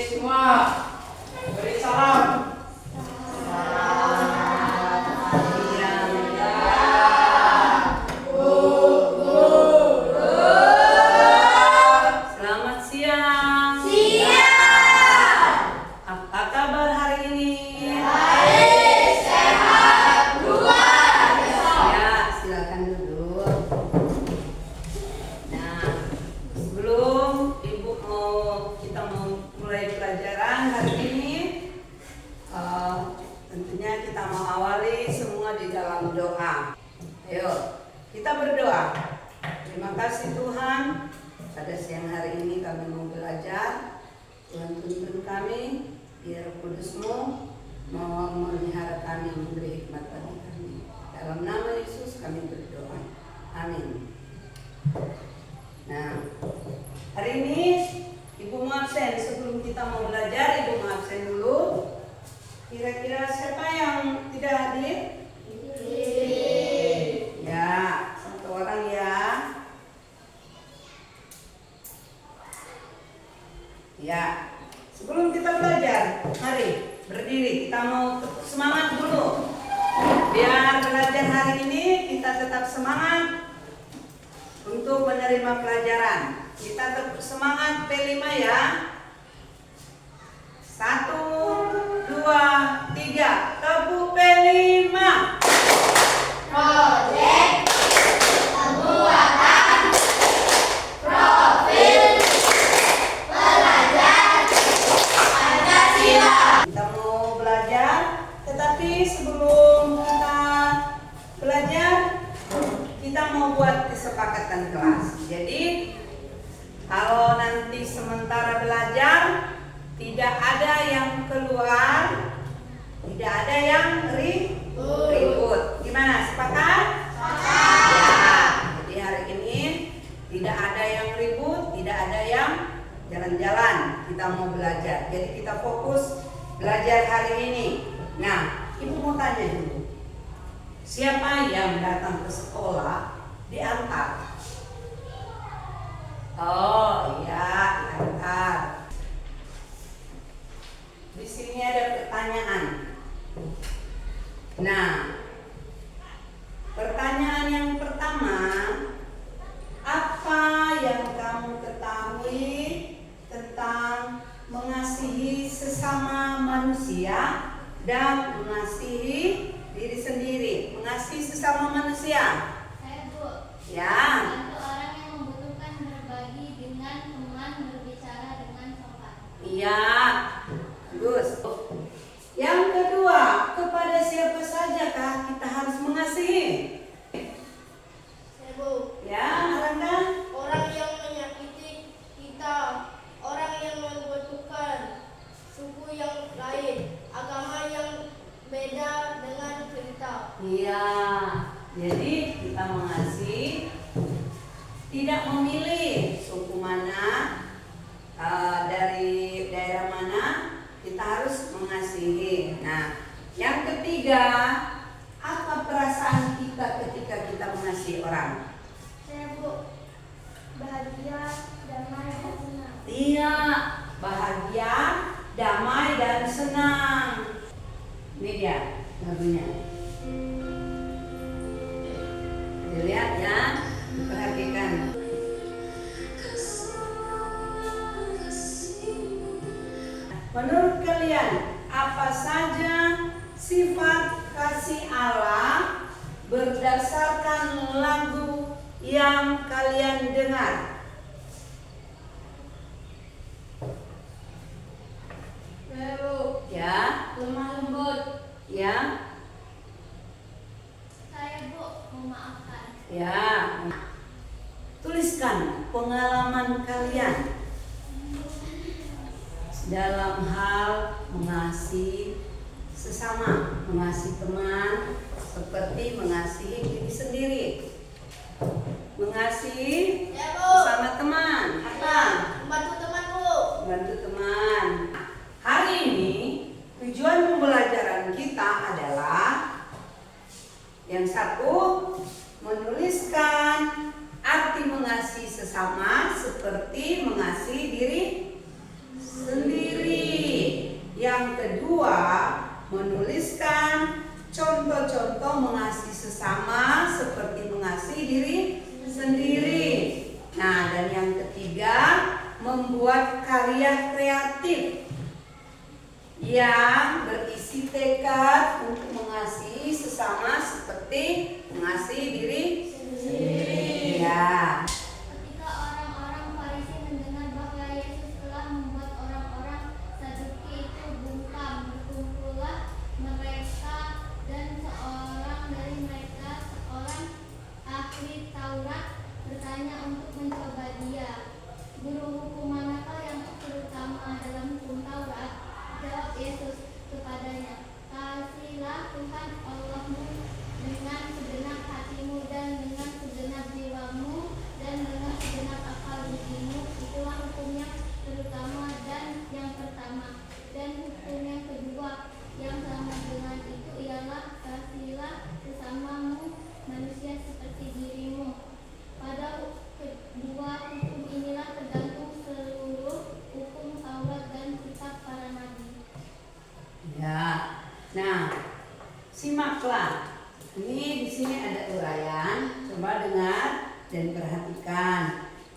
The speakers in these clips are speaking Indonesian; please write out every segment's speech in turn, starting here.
semua beri salam. Selamat siang. Siang. Apa kabar hari ini? Baik, sehat, luar biasa. Ya, silakan duduk. Nah, sebelum Ibu kita mau mulai pelajaran hari ini, tentunya kita mau awali semua di dalam doa. Ayo, kita berdoa. Terima kasih Tuhan, pada siang hari ini kami mau belajar. Tuhan tuntun kami, biar Kudus-Mu mau memelihara kami, memberi hikmat bagi kami. Dalam nama Yesus kami berdoa. Amin. Nah, hari ini Ibu mau absen. Sebelum kita mau belajar, Ibu mau absen dulu. Kira-kira siapa yang tidak hadir? Ya, satu orang ya. Ya, sebelum kita belajar, mari berdiri. Kita mau semangat dulu. Biar belajar hari ini kita tetap semangat untuk menerima pelajaran. Kita tetap semangat P5 ya. 1, 2, 3. Tepuk P5. Proyek pembuatan profil pelajar Pancasila. Kita mau belajar, tetapi sebelum kita belajar, kita mau buat kesepakatan kelas. Jadi, kalau nanti sementara belajar, tidak ada yang keluar, tidak ada yang ribut. Gimana? Sepakat? Ya. Jadi hari ini tidak ada yang ribut, tidak ada yang jalan-jalan. Kita mau belajar. Jadi kita fokus belajar hari ini. Nah, Ibu mau tanya dulu. Siapa yang datang ke sekolah diantar? Oh iya, diantar. Di sini ada pertanyaan. Nah, pertanyaan yang pertama, apa yang kamu ketahui tentang mengasihi sesama manusia dan mengasihi diri sendiri? Mengasihi sesama manusia. Saya Bu, Ya. bantu orang yang membutuhkan, berbagi dengan teman, berbicara dengan sopan. Iya. Bagus. Yang kedua, kepada siapa saja kah kita harus mengasihi? Saya Bu, Ya, Rangga. orang yang menyakiti kita, orang yang membutuhkan, suku yang lain, agama yang beda dengan kita. Iya. Jadi kita mengasihi, tidak memilih suku mana, dari daerah mana, kita harus mengasihi. Nah, yang ketiga, apa perasaan kita ketika kita mengasihi orang? Saya Bu, bahagia, damai, dan senang. Iya, bahagia, damai dan senang. Ini dia lagunya. Dilihat ya, perhatikan. Menurut kalian, apa saja sifat kasih Allah berdasarkan lagu yang kalian dengar? Saya Bu, Ya, lemah lembut. ya, Saya Bu, memaafkan. ya. Tuliskan pengalaman kalian dalam hal mengasihi sesama, mengasihi teman, seperti mengasihi diri sendiri. Mengasihi Ya Bu, sesama teman, apa? membantu teman Bu. Bantu teman. Hari ini tujuan pembelajaran kita adalah yang satu, menuliskan arti mengasihi sesama seperti mengasihi diri sendiri. membuat karya kreatif yang berisi tekad untuk mengasihi sesama seperti mengasihi diri sendiri. Ya. Ketika orang-orang Farisi mendengar bahwa Yesus telah membuat orang-orang Saduki itu bungkam, berkumpullah mereka dan seorang dari mereka, seorang ahli Taurat, bertanya untuk mencoba dia. Guru hukum manakah yang terutama dalam hukum Taurat? Jawab Yesus kepadanya, "Kasihilah Tuhan Allahmu dengan segenap hatimu dan dengan segenap jiwamu dan dengan segenap akal budimu." Itulah hukum yang terutama dan yang pertama. Dan hukum yang kedua yang sama dengan itu ialah, "Kasihilah sesamamu manusia seperti dirimu." Pada kedua hukum inilah tergantung seluruh hukum Taurat dan kitab para nabi. Ya. Nah, simaklah. Ini di sini ada uraian. Coba dengar dan perhatikan.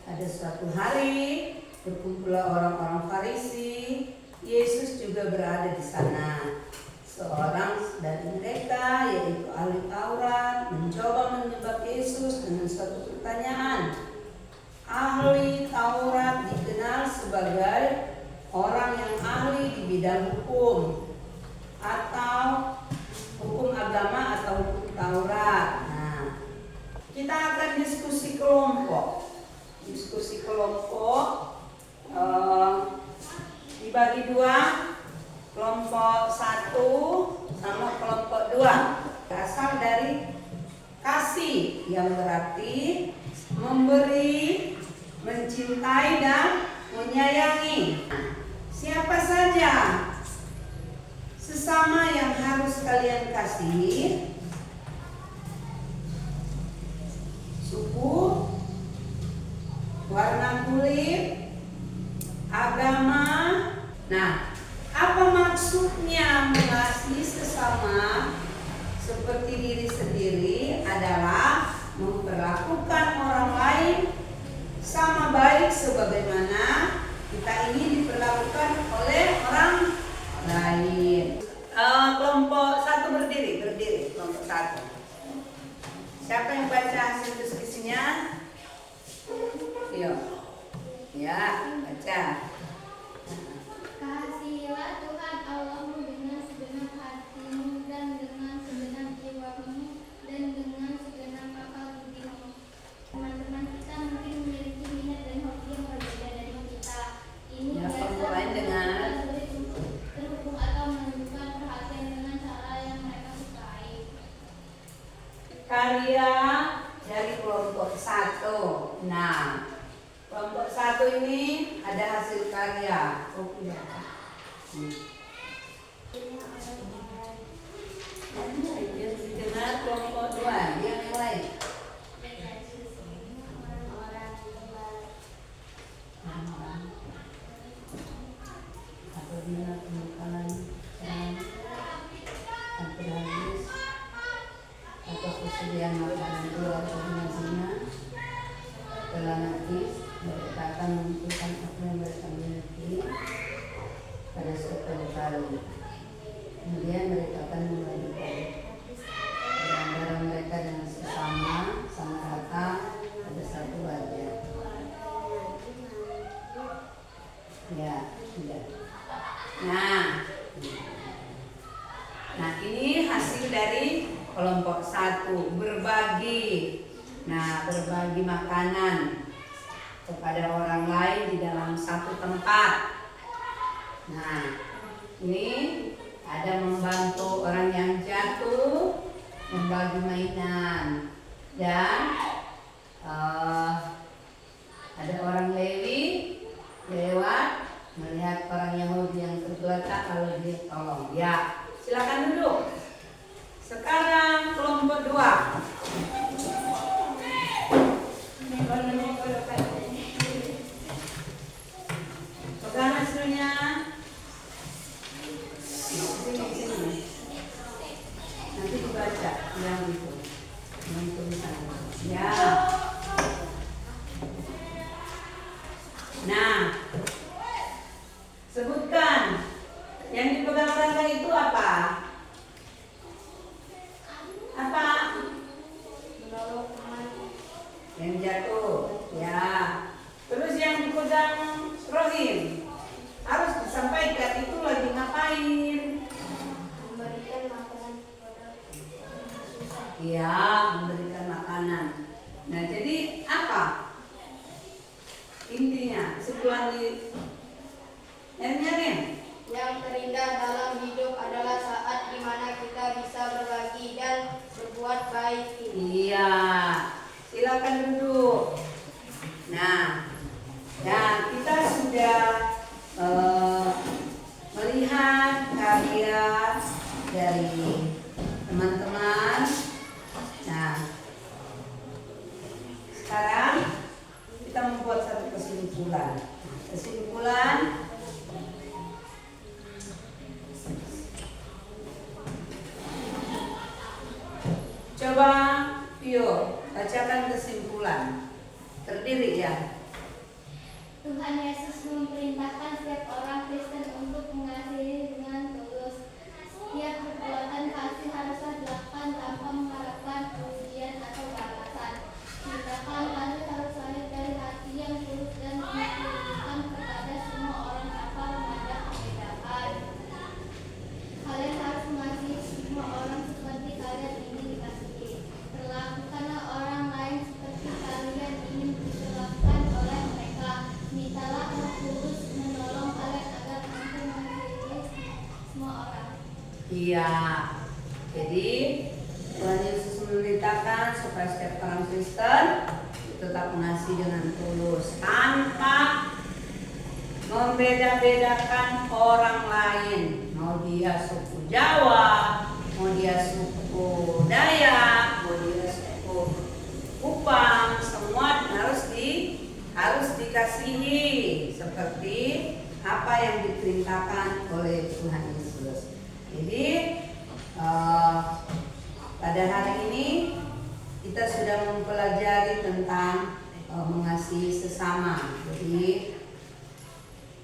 Ada suatu hari berkumpullah orang-orang Farisi. Yesus juga berada di sana. Seorang dari mereka, yaitu ahli Taurat, mencoba menjebak Yesus dengan suatu pertanyaan. Ahli Taurat dikenal sebagai orang yang ahli di bidang hukum atau hukum agama atau hukum Taurat. Nah, kita akan diskusi kelompok. Diskusi kelompok dibagi dua, kelompok 1 sama kelompok 2. Asal dari kasih yang berarti memberi, mencintai dan menyayangi. Siapa saja sesama yang harus kalian kasihi? Suku, warna kulit, agama. Nah, apa maksudnya mengasihi sesama seperti diri sendiri? Adalah memperlakukan orang lain sama baik sebagaimana kita ingin diperlakukan oleh orang lain. Kelompok 1 berdiri, kelompok 1. Siapa yang baca hasil diskusinya? Yo. Ya, baca. Kasihilah Tuhan Allahmu dengan segenap hatimu dan dengan segenap jiwamu dan dengan segenap akal budimu. Teman-teman kita mungkin memiliki minat dan hobi yang berbeda dari kita. Ini Ya, biasa kelompok lain dengan sulit untuk terhubung atau menunjukkan perhatian dengan cara yang mereka sukai. karya dari kelompok 1. Nah, kelompok 1 ini ada hasil karya. Oh, iya. Yang didengar kelompok 2, yang lain. Apabila pembukaan hampir habis atau kesediaan makanan keluar dari zina telah habis, mereka akan mengumpulkan apa yang mereka miliki pada suatu kali. Kemudian mereka akan membagikan barang mereka dengan sesama sama rata pada satu wadah. Ya, sudah. Nah, ini hasil dari kelompok 1, berbagi. Nah, berbagi makanan kepada orang lain di dalam satu tempat. Nah, ini ada membantu orang yang jatuh, membagi mainan, dan ada orang Lewi lewat melihat orang Yahudi yang tergeletak lalu dia tolong. Ya, silakan duduk. Sekarang kelompok 2. Pegang hasilnya. Sini. Nanti dibaca yang itu. Yang tulisannya. Ya. Nah, Ibrahim? Harus disampaikan itu lagi ngapain? Memberikan makanan kepada orang yang susah. Iya, memberikan makanan. Nah, jadi apa intinya? Sebulan di Nen. Yang terindah dalam hidup adalah saat di mana kita bisa berbagi dan berbuat baik. Iya, silakan duduk. Nah, kita sudah melihat karya dari teman-teman. Nah, sekarang kita membuat satu kesimpulan. Kesimpulan coba Pio bacakan kesimpulan. Terdiri ya. Tuhan Yesus memerintahkan setiap orang Kristen untuk mengasihi dengan tulus. Setiap perbuatan kasih haruslah dilakukan tanpa mengharapkan pujian atau balasan. Tindakan kasih harus lahir dari hati yang tulus dan ditujukan kepada semua orang tanpa memandang perbedaan. Kalian harus mengasihi semua orang seperti kalian ingin dikasihi. Perlakukanlah orang lain seperti kalian ingin diperlakukan oleh mereka. Mintalah Roh Kudus menolong kalian agar mampu mengasihi semua orang. Iya. Jadi Tuhan Yesus memerintahkan supaya setiap orang Kristen tetap mengasihi dengan tulus tanpa membeda-bedakan orang lain. Mau dia suku Jawa, mau dia suku Dayak, mau dia suku Kupang, semua harus dikasihi seperti apa yang diperintahkan oleh Tuhan Yesus. Jadi pada hari ini kita sudah mempelajari tentang mengasihi sesama. Jadi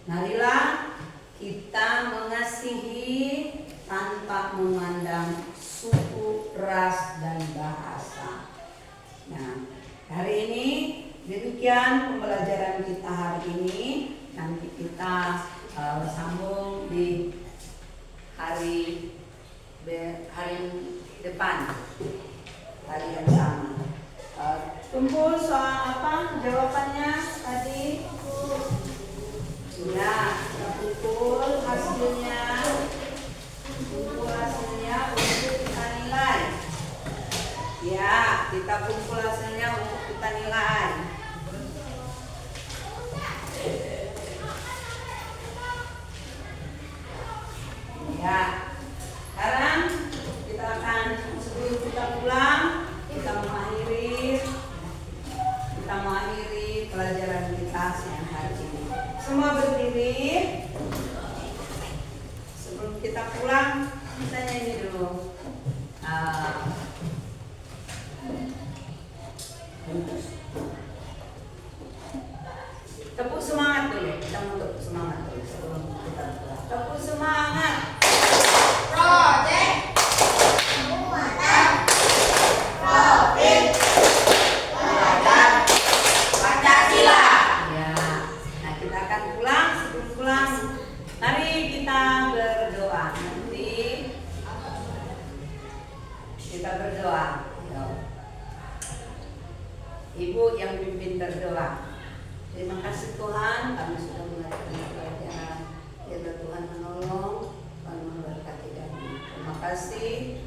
marilah kita mengasihi tanpa memandang suku, ras, dan bahasa. Nah, hari ini demikian pembelajaran kita hari ini. Nanti kita sambung di hari depan, hari yang sama. Kumpul soal apa jawabannya tadi? Ya, kita kumpul hasilnya untuk kita nilai. Ya, kita kumpul hasilnya untuk kita nilai. Ya, sekarang kita akan sebelum kita pulang kita mengakhiri pelajaran kita siang hari ini. Semua berdiri. Sebelum kita pulang kita nyanyi dulu. Tepuk semangat dulu. Kita mau tepuk semangat dulu sebelum kita pulang. Tepuk semangat. Project Profit Belajar Pancasila. Ya, nah kita akan pulang. Sebelum pulang, mari kita berdoa. Nanti kita berdoa. Ibu yang pimpin berdoa. Terima kasih Tuhan, kami sudah mengerti pelajaran. Biarlah Tuhan menolong, Tuhan memberkati kami. Terima kasih.